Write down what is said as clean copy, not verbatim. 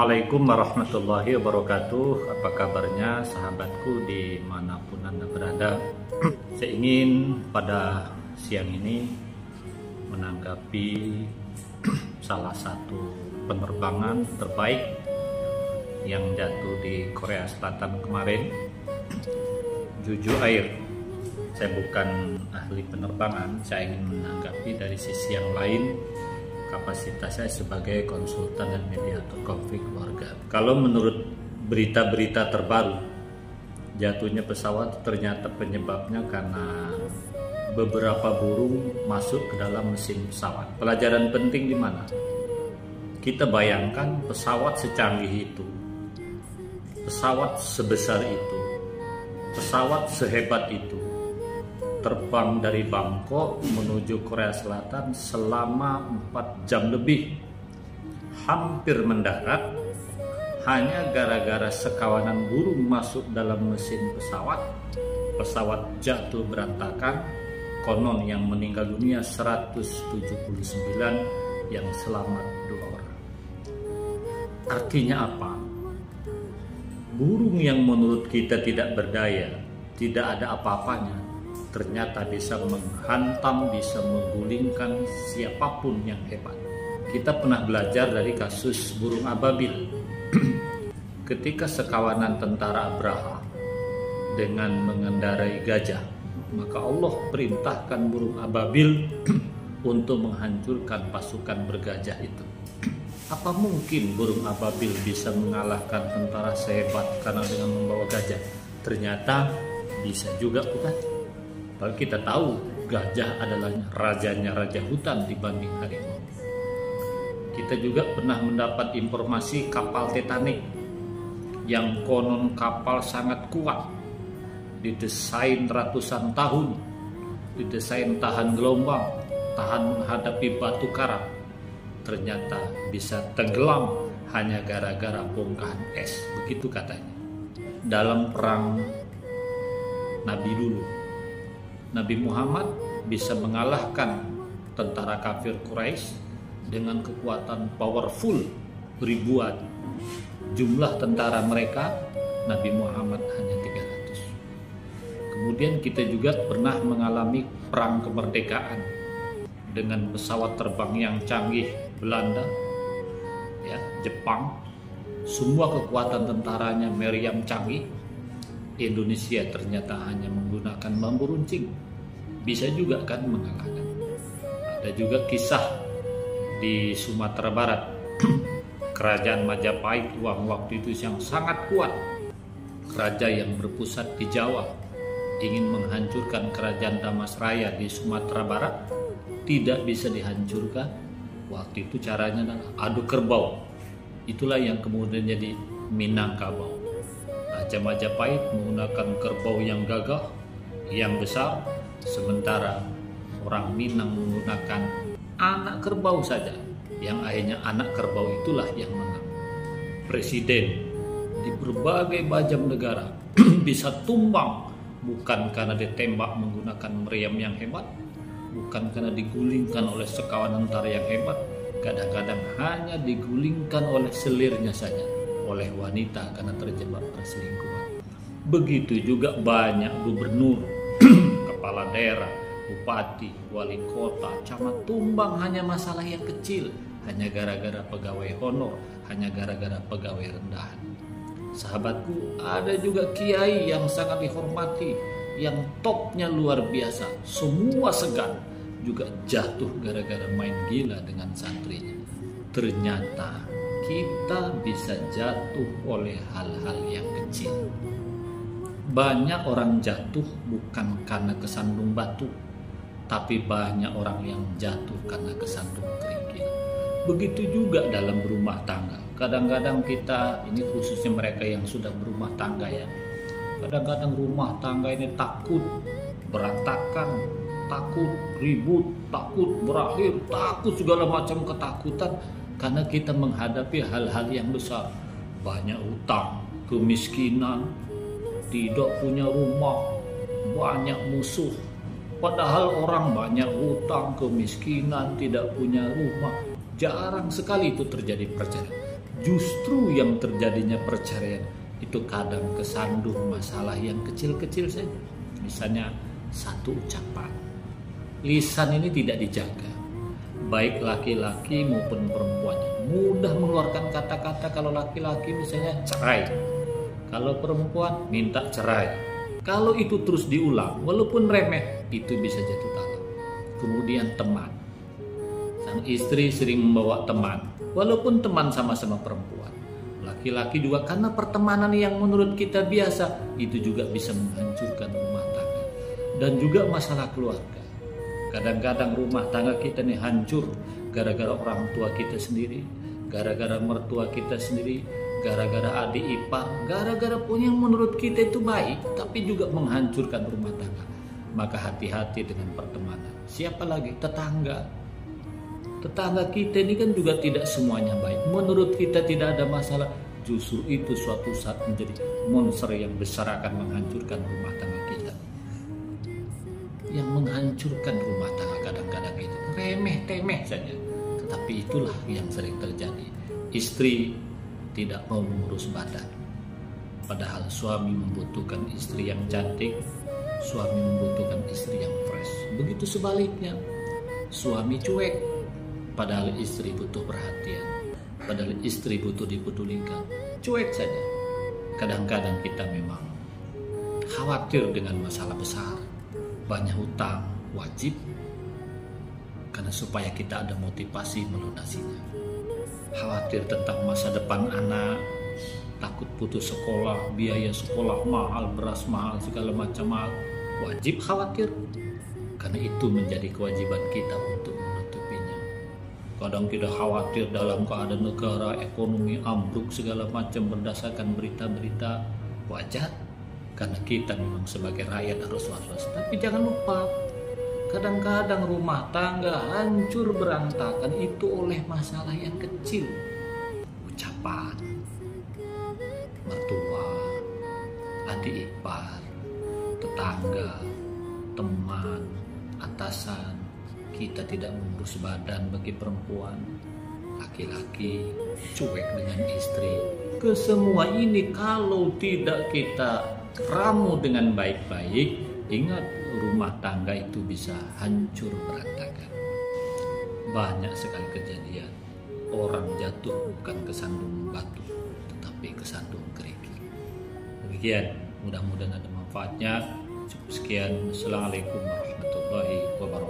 Assalamualaikum warahmatullahi wabarakatuh. Apa kabarnya sahabatku dimanapun Anda berada? Saya ingin pada siang ini menanggapi salah satu penerbangan terbaik yang jatuh di Korea Selatan kemarin, Jeju Air. Saya bukan ahli penerbangan, saya ingin menanggapi dari sisi yang lain, kapasitas saya sebagai konsultan dan mediator konflik keluarga. Kalau menurut berita-berita terbaru, jatuhnya pesawat ternyata penyebabnya karena beberapa burung masuk ke dalam mesin pesawat. Pelajaran penting di mana? Kita bayangkan pesawat secanggih itu, pesawat sebesar itu, pesawat sehebat itu, terbang dari Bangkok menuju Korea Selatan selama 4 jam lebih, hampir mendarat hanya gara-gara sekawanan burung masuk dalam mesin pesawat. Pesawat jatuh berantakan, konon yang meninggal dunia 179, yang selamat 2 orang. Artinya apa? Burung yang menurut kita tidak berdaya, tidak ada apa-apanya, ternyata bisa menghantam, bisa menggulingkan siapapun yang hebat. Kita pernah belajar dari kasus burung ababil. Ketika sekawanan tentara Abraha dengan mengendarai gajah, maka Allah perintahkan burung ababil untuk menghancurkan pasukan bergajah itu. Apa mungkin burung ababil bisa mengalahkan tentara sehebat karena dengan membawa gajah? Ternyata bisa juga, bukan? Kalau kita tahu gajah adalah rajanya raja hutan dibanding harimau. Kita juga pernah mendapat informasi kapal Titanic yang konon kapal sangat kuat, didesain ratusan tahun, didesain tahan gelombang, tahan menghadapi batu karang. Ternyata bisa tenggelam hanya gara-gara bongkahan es, begitu katanya. Dalam perang Nabi dulu, Nabi Muhammad bisa mengalahkan tentara kafir Quraisy dengan kekuatan powerful ribuan. Jumlah tentara mereka, Nabi Muhammad hanya 300. Kemudian kita juga pernah mengalami perang kemerdekaan dengan pesawat terbang yang canggih Belanda, ya, Jepang. Semua kekuatan tentaranya meriam canggih. Indonesia ternyata hanya menggunakan bambu runcing, bisa juga kan mengalahkan. Ada juga kisah di Sumatera Barat, kerajaan Majapahit waktu itu yang sangat kuat, raja yang berpusat di Jawa ingin menghancurkan kerajaan Damasraya di Sumatera Barat, tidak bisa dihancurkan. Waktu itu caranya adalah adu kerbau, itulah yang kemudian jadi Minangkabau. Raja Majapahit menggunakan kerbau yang gagah, yang besar, sementara orang Minang menggunakan anak kerbau saja, yang akhirnya anak kerbau itulah yang menang. Presiden di berbagai macam negara bisa tumbang bukan karena ditembak menggunakan meriam yang hebat, bukan karena digulingkan oleh sekawan tentara yang hebat, kadang-kadang hanya digulingkan oleh selirnya saja, oleh wanita karena terjebak perselingkuhan. Begitu juga banyak gubernur, kepala daerah, bupati, wali kota, camat tumbang hanya masalah yang kecil, hanya gara-gara pegawai honor, hanya gara-gara pegawai rendahan. Sahabatku, ada juga kiai yang sangat dihormati, yang topnya luar biasa, semua segan, juga jatuh gara-gara main gila dengan santrinya. Ternyata kita bisa jatuh oleh hal-hal yang kecil. Banyak orang jatuh bukan karena kesandung batu, tapi banyak orang yang jatuh karena kesandung kerikil. Begitu juga dalam berumah tangga. Kadang-kadang kita, ini khususnya mereka yang sudah berumah tangga ya, kadang-kadang rumah tangga ini takut berantakan, takut ribut, takut berakhir, takut segala macam ketakutan, karena kita menghadapi hal-hal yang besar. Banyak utang, kemiskinan, tidak punya rumah, banyak musuh. Padahal orang banyak utang, kemiskinan, tidak punya rumah. Jarang sekali itu terjadi perceraian. Justru yang terjadinya perceraian itu kadang kesandung masalah yang kecil-kecil saja. Misalnya satu ucapan. Lisan ini tidak dijaga. Baik laki-laki maupun perempuan. Mudah mengeluarkan kata-kata kalau laki-laki misalnya cerai. Kalau perempuan minta cerai. Kalau itu terus diulang, walaupun remeh, itu bisa jatuh talak. Kemudian teman. Sang istri sering membawa teman, walaupun teman sama-sama perempuan. Laki-laki juga karena pertemanan yang menurut kita biasa, itu juga bisa menghancurkan rumah tangga. Dan juga masalah keluarga. Kadang-kadang rumah tangga kita nih hancur gara-gara orang tua kita sendiri, gara-gara mertua kita sendiri, gara-gara adik ipar, gara-gara punya yang menurut kita itu baik, tapi juga menghancurkan rumah tangga. Maka hati-hati dengan pertemanan. Siapa lagi? Tetangga. Tetangga kita ini kan juga tidak semuanya baik. Menurut kita tidak ada masalah, justru itu suatu saat menjadi monster yang besar akan menghancurkan rumah tangga kita. Yang menghancurkan rumah tangga kadang-kadang itu remeh-temeh saja. Tetapi itulah yang sering terjadi. Istri tidak mau mengurus badan. Padahal suami membutuhkan istri yang cantik, suami membutuhkan istri yang fresh. Begitu sebaliknya, suami cuek, padahal istri butuh perhatian, padahal istri butuh dipedulikan. Cuek saja. Kadang-kadang kita memang khawatir dengan masalah besar, banyak hutang wajib, karena supaya kita ada motivasi melunasinya. Khawatir tentang masa depan anak, takut putus sekolah, biaya sekolah mahal, beras mahal, segala macam mahal. Wajib khawatir, karena itu menjadi kewajiban kita untuk menutupinya. Kadang kita khawatir dalam keadaan negara, ekonomi ambruk segala macam berdasarkan berita-berita. Wajar, karena kita memang sebagai rakyat harus was-was. Tapi jangan lupa, kadang-kadang rumah tangga hancur berantakan itu oleh masalah yang kecil. Ucapan, mertua, adik ipar, tetangga, teman, atasan. Kita tidak mengurus badan bagi perempuan. Laki-laki cuek dengan istri. Kesemua ini kalau tidak kita ramu dengan baik-baik, ingat, rumah tangga itu bisa hancur berantakan. Banyak sekali kejadian orang jatuh bukan kesandung batu, tetapi kesandung kerikil. Demikian, mudah-mudahan ada manfaatnya. Cukup sekian. Assalamualaikum warahmatullahi wabarakatuh.